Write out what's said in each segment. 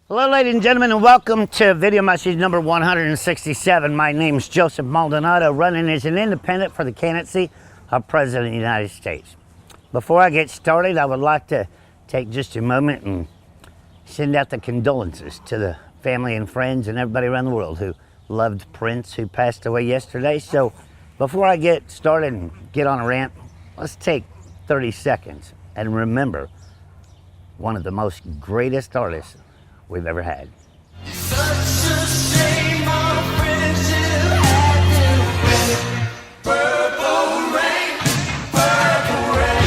Hello, ladies and gentlemen, and welcome to video message number 167. My name is Joseph Maldonado, running as an independent for the candidacy of President of the United States. Before I get started, I would like to take just a moment and send out the condolences to the family and friends and everybody around the world who loved Prince, who passed away yesterday. So before I get started and get on a rant, let's take 30 seconds and remember one of the most greatest artists we've ever had. Such a shame our friendship had to end. Purple rain, purple rain.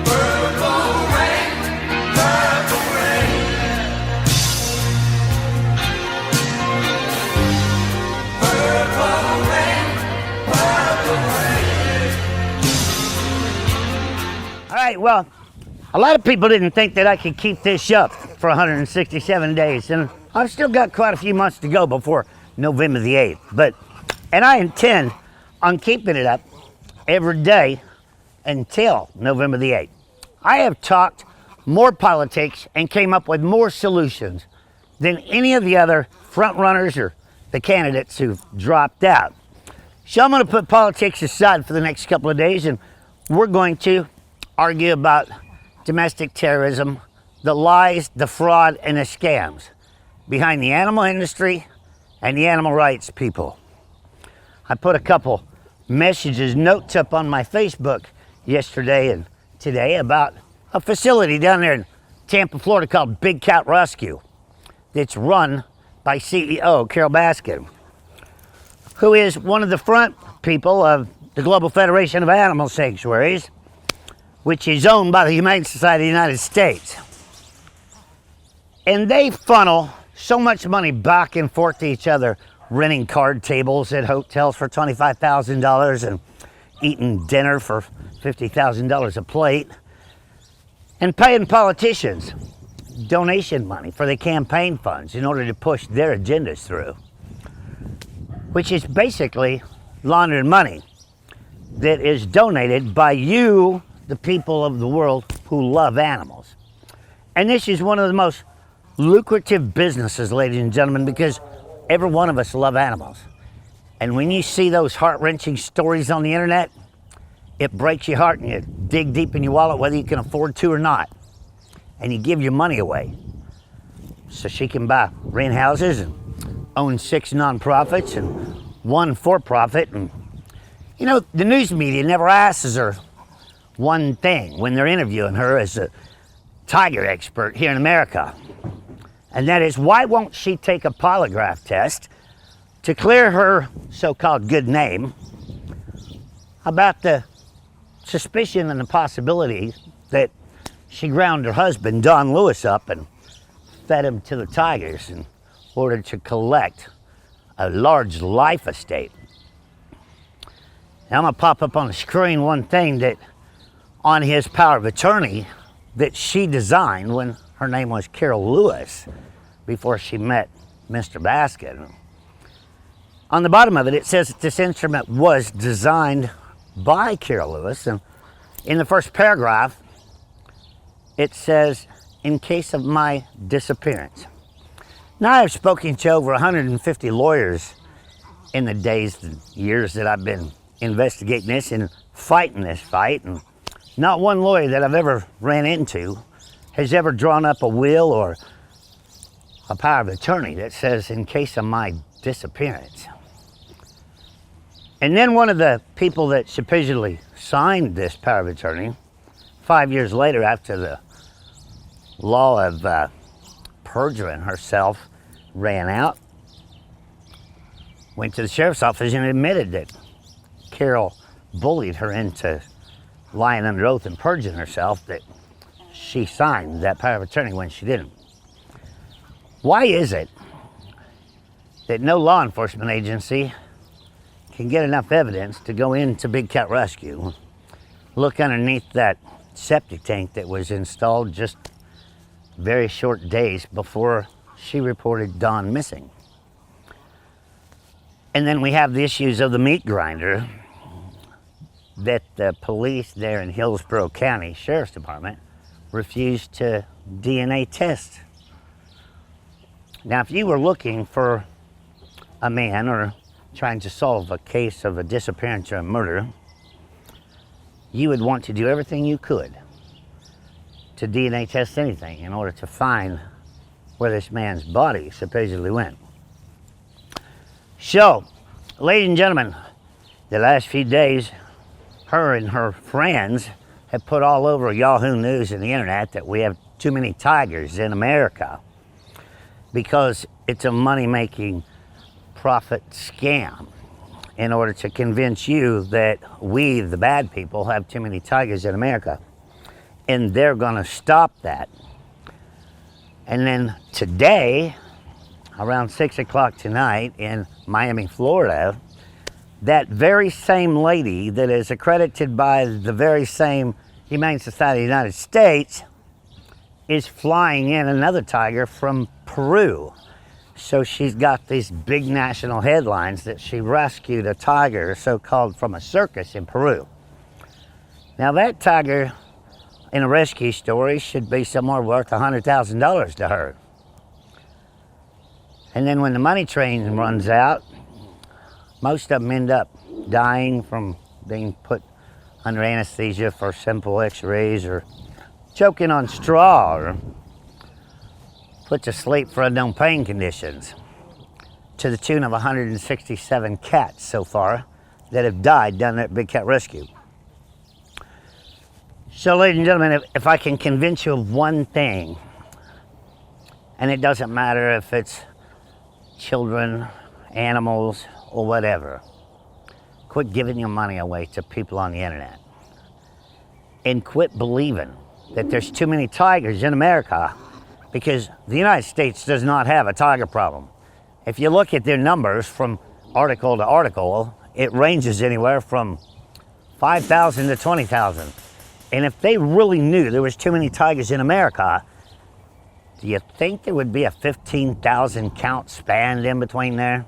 Purple rain, purple rain. Purple rain, purple rain. All right, well, a lot of people didn't think that I could keep this up for 167 days, and I've still got quite a few months to go before November the 8th, and I intend on keeping it up every day until November the 8th. I have talked more politics and came up with more solutions than any of the other front runners or the candidates who've dropped out. So I'm going to put politics aside for the next couple of days, and we're going to argue about domestic terrorism, the lies, the fraud, and the scams behind the animal industry and the animal rights people. I put a couple messages, notes up on my Facebook yesterday and today about a facility down there in Tampa, Florida called Big Cat Rescue that's run by CEO Carole Baskin, who is one of the front people of the Global Federation of Animal Sanctuaries, which is owned by the Humane Society of the United States. And they funnel so much money back and forth to each other, renting card tables at hotels for $25,000 and eating dinner for $50,000 a plate, and paying politicians donation money for the campaign funds in order to push their agendas through, which is basically laundered money that is donated by you, the people of the world who love animals. And this is one of the most lucrative businesses, ladies and gentlemen, because every one of us love animals. And when you see those heart-wrenching stories on the internet, it breaks your heart and you dig deep in your wallet whether you can afford to or not. And you give your money away so she can rent houses and own 6 nonprofits and 1 for-profit. And you know, the news media never asks her one thing when they're interviewing her as a tiger expert here in America, and that is, why won't she take a polygraph test to clear her so-called good name about the suspicion and the possibility that she ground her husband Don Lewis up and fed him to the tigers in order to collect a large life estate. Now I'm gonna pop up on the screen one thing that on his power of attorney that she designed when her name was Carole Lewis before she met Mr. Baskin. On the bottom of it, it says that this instrument was designed by Carole Lewis, and in the first paragraph, it says, "In case of my disappearance." Now, I've spoken to over 150 lawyers in the days and years that I've been investigating this and fighting this fight, and not one lawyer that I've ever ran into has ever drawn up a will or a power of attorney that says, "in case of my disappearance." And then one of the people that supposedly signed this power of attorney, 5 years later, after the law of perjuring herself ran out, went to the sheriff's office and admitted that Carole bullied her into lying under oath and perjuring herself, that she signed that power of attorney when she didn't. Why is it that no law enforcement agency can get enough evidence to go into Big Cat Rescue, look underneath that septic tank that was installed just very short days before she reported Don missing? And then we have the issues of the meat grinder that the police there in Hillsborough County Sheriff's Department refused to DNA test. Now, if you were looking for a man or trying to solve a case of a disappearance or a murder, you would want to do everything you could to DNA test anything in order to find where this man's body supposedly went. So, ladies and gentlemen, the last few days, her and her friends have put all over Yahoo News and the internet that we have too many tigers in America because it's a money-making profit scam in order to convince you that we, the bad people, have too many tigers in America. And they're gonna stop that. And then today, around 6 o'clock tonight in Miami, Florida, that very same lady that is accredited by the very same Humane Society of the United States is flying in another tiger from Peru. So she's got these big national headlines that she rescued a tiger, so-called, from a circus in Peru. Now that tiger in a rescue story should be somewhere worth $100,000 to her. And then when the money train runs out, most of them end up dying from being put under anesthesia for simple x-rays or choking on straw or put to sleep for unknown pain conditions, to the tune of 167 cats so far that have died down there at Big Cat Rescue. So, ladies and gentlemen, if I can convince you of one thing, and it doesn't matter if it's children, animals, or whatever, quit giving your money away to people on the internet. And quit believing that there's too many tigers in America, because the United States does not have a tiger problem. If you look at their numbers from article to article, it ranges anywhere from 5,000 to 20,000. And if they really knew there was too many tigers in America, do you think there would be a 15,000 count span in between there?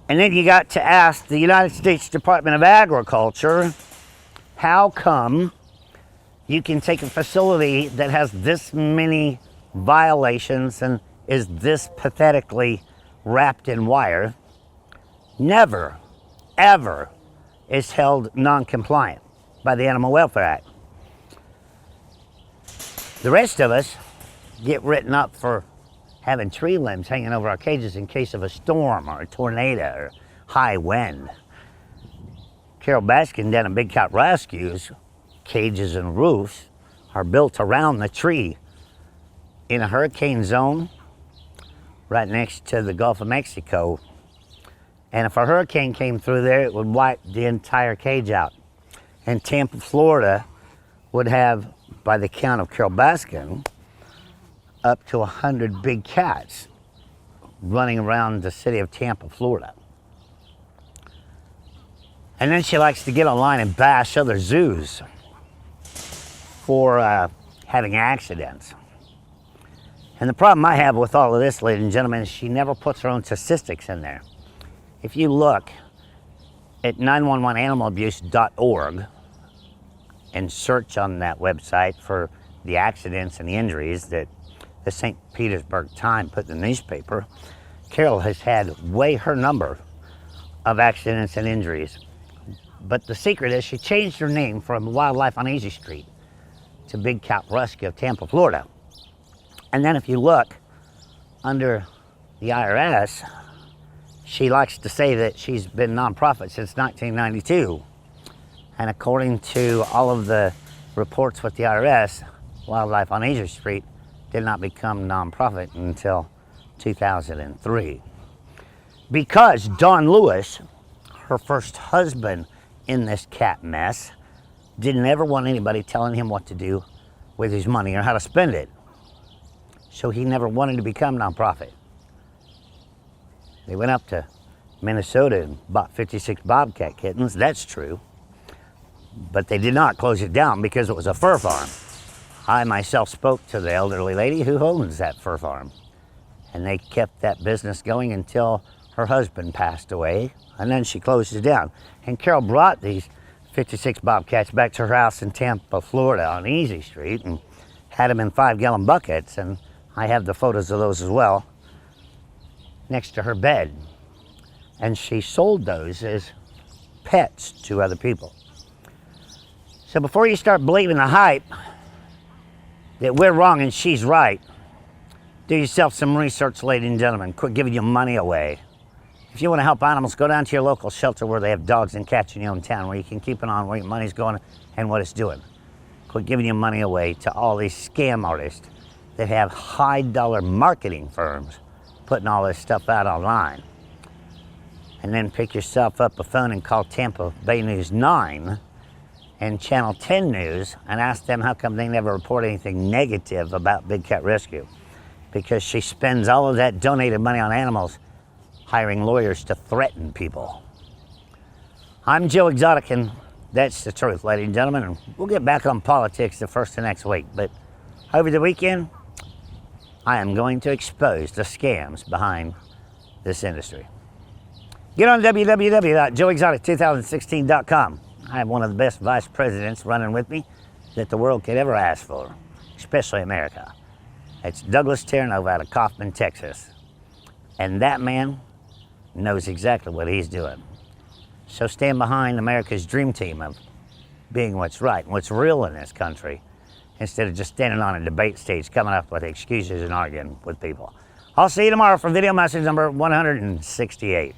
And then you got to ask the United States Department of Agriculture, how come you can take a facility that has this many violations and is this pathetically wrapped in wire, never, ever is held non-compliant by the Animal Welfare Act. The rest of us get written up for having tree limbs hanging over our cages in case of a storm or a tornado or high wind. Carol Baskin down at Big Cat Rescue's cages and roofs are built around the tree in a hurricane zone right next to the Gulf of Mexico. And if a hurricane came through there, it would wipe the entire cage out. And Tampa, Florida would have, by the count of Carol Baskin, up to 100 big cats running around the city of Tampa, Florida. And then she likes to get online and bash other zoos for having accidents. And the problem I have with all of this, ladies and gentlemen, is she never puts her own statistics in there. If you look at 911animalabuse.org and search on that website for the accidents and the injuries that the St. Petersburg Times put in the newspaper, Carol has had way her number of accidents and injuries. But the secret is she changed her name from Wildlife on Easy Street to Big Cat Rescue of Tampa, Florida. And then if you look under the IRS, she likes to say that she's been nonprofit since 1992. And according to all of the reports with the IRS, Wildlife on Easy Street did not become nonprofit until 2003. Because Don Lewis, her first husband in this cat mess, didn't ever want anybody telling him what to do with his money or how to spend it. So he never wanted to become nonprofit. They went up to Minnesota and bought 56 bobcat kittens, that's true. But they did not close it down because it was a fur farm. I myself spoke to the elderly lady who owns that fur farm. And they kept that business going until her husband passed away, and then she closed it down. And Carol brought these 56 Bobcats back to her house in Tampa, Florida on Easy Street and had them in 5-gallon buckets, and I have the photos of those as well, next to her bed. And she sold those as pets to other people. So before you start believing the hype that we're wrong and she's right, do yourself some research, ladies and gentlemen. Quit giving your money away. If you want to help animals, go down to your local shelter where they have dogs and cats in your own town, where you can keep an eye on where your money's going and what it's doing. Quit giving your money away to all these scam artists that have high-dollar marketing firms putting all this stuff out online. And then pick yourself up a phone and call Tampa Bay News 9 and Channel 10 News and ask them how come they never report anything negative about Big Cat Rescue. Because she spends all of that donated money on animals hiring lawyers to threaten people. I'm Joe Exotic, and that's the truth, ladies and gentlemen. And we'll get back on politics the first of next week. But over the weekend, I am going to expose the scams behind this industry. Get on www.joeexotic2016.com. I have one of the best vice presidents running with me that the world could ever ask for, especially America. It's Douglas Terranova out of Kaufman, Texas. And that man knows exactly what he's doing. So stand behind America's dream team of being what's right and what's real in this country, instead of just standing on a debate stage coming up with excuses and arguing with people. I'll see you tomorrow for video message number 168.